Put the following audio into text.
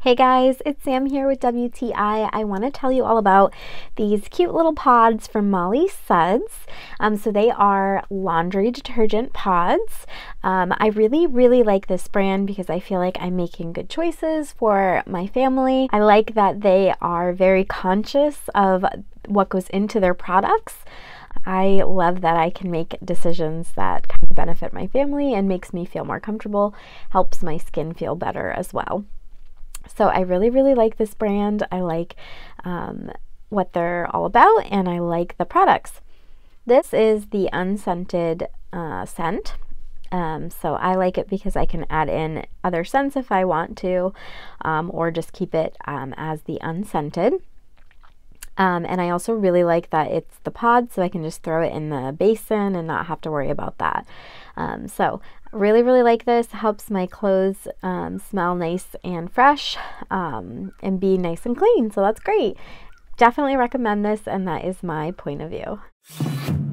Hey guys, it's Sam here with WTI. I want to tell you all about these cute little pods from Molly Suds. So they are laundry detergent pods. I really like this brand because I feel like I'm making good choices for my family. I like that they are very conscious of what goes into their products. I love that I can make decisions that kind of benefit my family and makes me feel more comfortable, helps my skin feel better as well. So I really like this brand. I like what they're all about, and I like the products. This is the unscented scent. So I like it because I can add in other scents if I want to, or just keep it as the unscented. And I also really like that it's the pod, so I can just throw it in the basin and not have to worry about that. So really like this. Helps my clothes smell nice and fresh and be nice and clean, so that's great. Definitely recommend this, and that is my point of view.